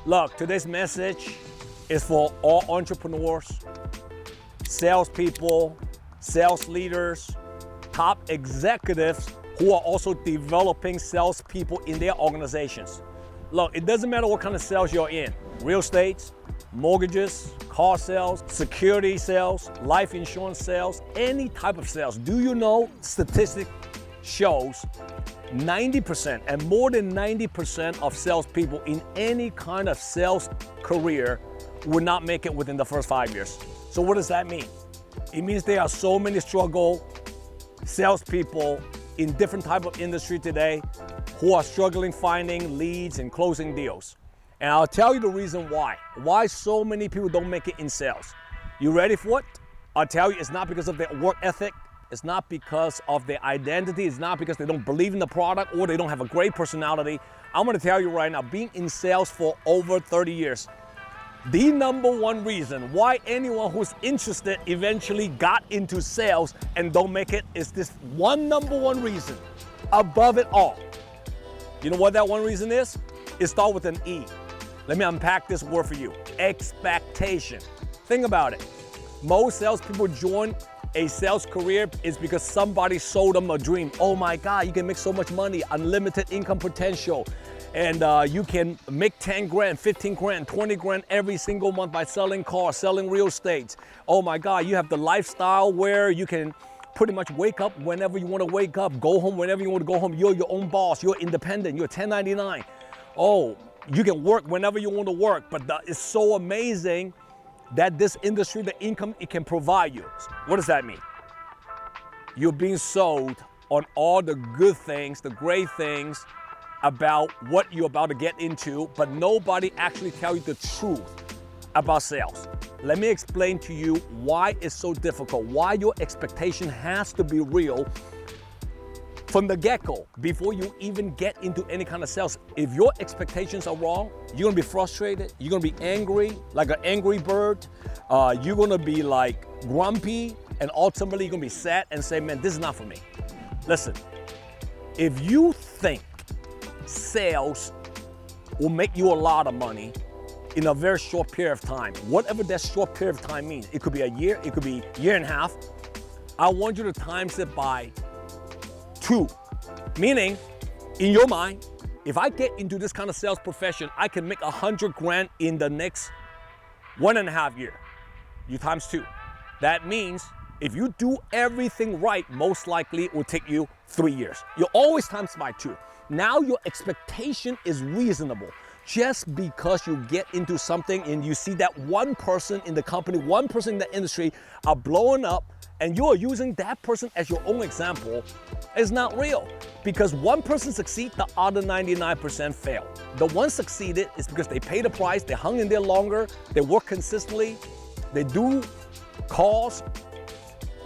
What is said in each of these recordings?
Look, today's message is for all entrepreneurs, salespeople, sales leaders, top executives who are also developing salespeople in their organizations. Look, it doesn't matter what kind of sales you're in. Real estate, mortgages, car sales, security sales, life insurance sales, any type of sales. Do you know statistic shows 90% and more than 90% of salespeople in any kind of sales career will not make it within the first 5 years. So what does that mean? It means there are so many struggle salespeople in different type of industry today who are struggling finding leads and closing deals. And I'll tell you the reason why so many people don't make it in sales. You ready for it? I'll tell you, it's not because of their work ethic. It's not because of their identity. It's not because they don't believe in the product or they don't have a great personality. I'm gonna tell you right now, being in sales for over 30 years, the number one reason why anyone who's interested eventually got into sales and don't make it is this number one reason above it all. You know what that one reason is? It starts with an E. Let me unpack this word for you. Expectation. Think about it. Most salespeople join a sales career is because somebody sold them a dream. Oh my God, you can make so much money, unlimited income potential. And you can make 10 grand, 15 grand, 20 grand every single month by selling cars, selling real estate. Oh my God, you have the lifestyle where you can pretty much wake up whenever you want to wake up, go home whenever you want to go home. You're your own boss, you're independent, you're 1099. Oh, you can work whenever you want to work, but it's so amazing that this industry, the income it can provide you. What does that mean? You're being sold on all the good things, the great things about what you're about to get into, but nobody actually tell you the truth about sales. Let me explain to you why it's so difficult, why your expectation has to be real from the get-go, before you even get into any kind of sales. If your expectations are wrong, you're gonna be frustrated, you're gonna be angry, like an angry bird, you're gonna be like grumpy, and ultimately you're gonna be sad and say, man, this is not for me. Listen, if you think sales will make you a lot of money in a very short period of time, whatever that short period of time means, it could be a year, it could be a year and a half, I want you to times it by 2. Meaning, in your mind, if I get into this kind of sales profession, I can make 100 grand in the next 1.5 years. You times 2. That means if you do everything right, most likely it will take you 3 years. You always times by 2. Now your expectation is reasonable. Just because you get into something and you see that one person in the company, one person in the industry are blowing up, and you are using that person as your own example, is not real. Because one person succeeds, the other 99% fail. The one succeeded is because they paid the price, they hung in there longer, they work consistently, they do calls,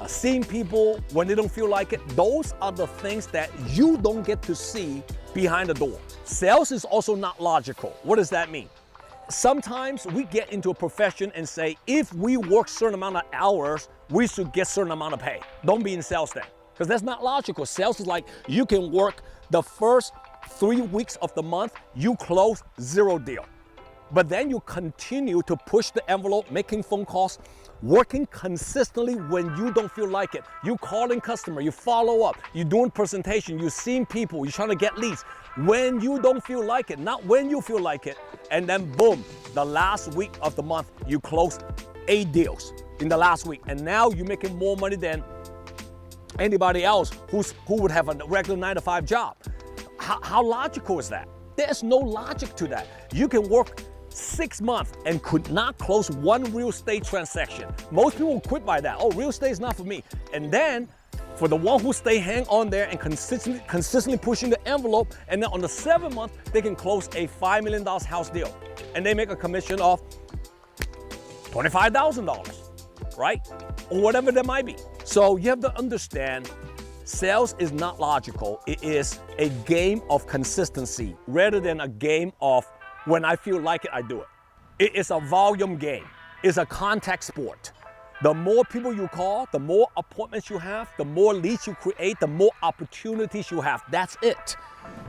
seeing people when they don't feel like it. Those are the things that you don't get to see behind the door. Sales is also not logical. What does that mean? Sometimes we get into a profession and say, if we work certain amount of hours, we should get certain amount of pay. Don't be in sales then, because that's not logical. Sales is like, you can work the first 3 weeks of the month, you close 0 deal. But then you continue to push the envelope, making phone calls, working consistently when you don't feel like it. You calling customer, you follow up, you doing presentation, you seeing people, you're trying to get leads when you don't feel like it, not when you feel like it. And then boom, the last week of the month, you close 8 deals in the last week. And now you're making more money than anybody else who would have a regular 9-to-5 job. How logical is that? There's no logic to that. You can work 6 months and could not close one real estate transaction. Most people quit by that. Oh, real estate is not for me. And then for the one who stay hang on there and consistently pushing the envelope, and then on the 7th month, they can close a $5 million house deal. And they make a commission of $25,000, right? Or whatever that might be. So you have to understand, sales is not logical. It is a game of consistency rather than a game of when I feel like it, I do it. It is a volume game. It's a contact sport. The more people you call, the more appointments you have, the more leads you create, the more opportunities you have. That's it.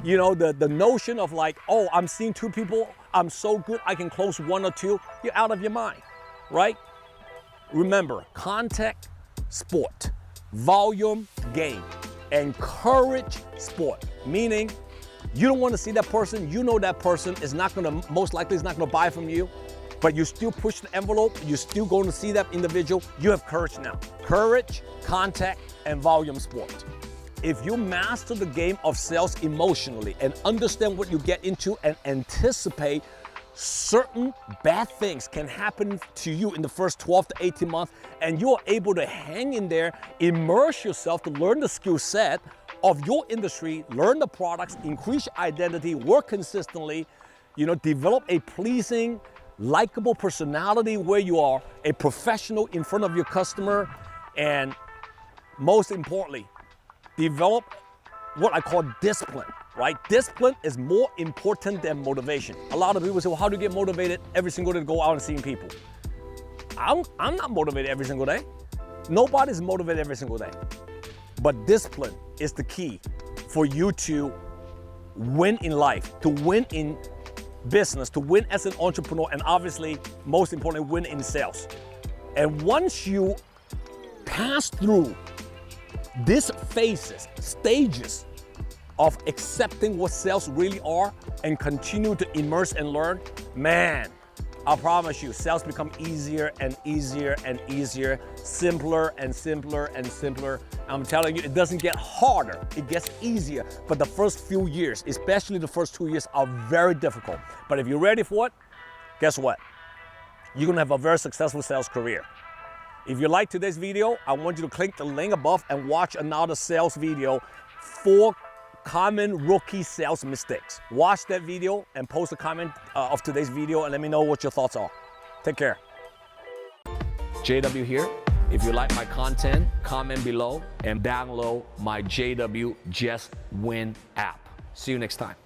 You know, the notion of like, oh, I'm seeing 2 people I'm so good I can close 1 or 2, you're out of your mind, right? Remember, contact, sport, volume, game, encourage sport, meaning you don't want to see that person, you know that person is not going to, most likely is not going to buy from you, but you still push the envelope, you're still going to see that individual, you have courage now. Courage, contact, and volume sport. If you master the game of sales emotionally and understand what you get into and anticipate certain bad things can happen to you in the first 12 to 18 months, and you are able to hang in there, immerse yourself to learn the skill set of your industry, learn the products, increase your identity, work consistently, develop a pleasing, likable personality where you are a professional in front of your customer, and most importantly, develop what I call discipline, right? Discipline is more important than motivation. A lot of people say, well, how do you get motivated every single day to go out and seeing people? I'm not motivated every single day. Nobody's motivated every single day. But discipline is the key for you to win in life, to win in business, to win as an entrepreneur, and obviously, most importantly, win in sales. And once you pass through these phases, stages of accepting what sales really are and continue to immerse and learn, man, I promise you, sales become easier and easier and easier, simpler and simpler and simpler. I'm telling you, it doesn't get harder, it gets easier. But the first few years, especially the first 2 years, are very difficult. But if you're ready for it, guess what? You're gonna have a very successful sales career. If you like today's video, I want you to click the link above and watch another sales video, 4 common rookie sales mistakes. Watch that video and post a comment of today's video and let me know what your thoughts are. Take care. JW here. If you like my content, comment below and download my JW Just Win app. See you next time.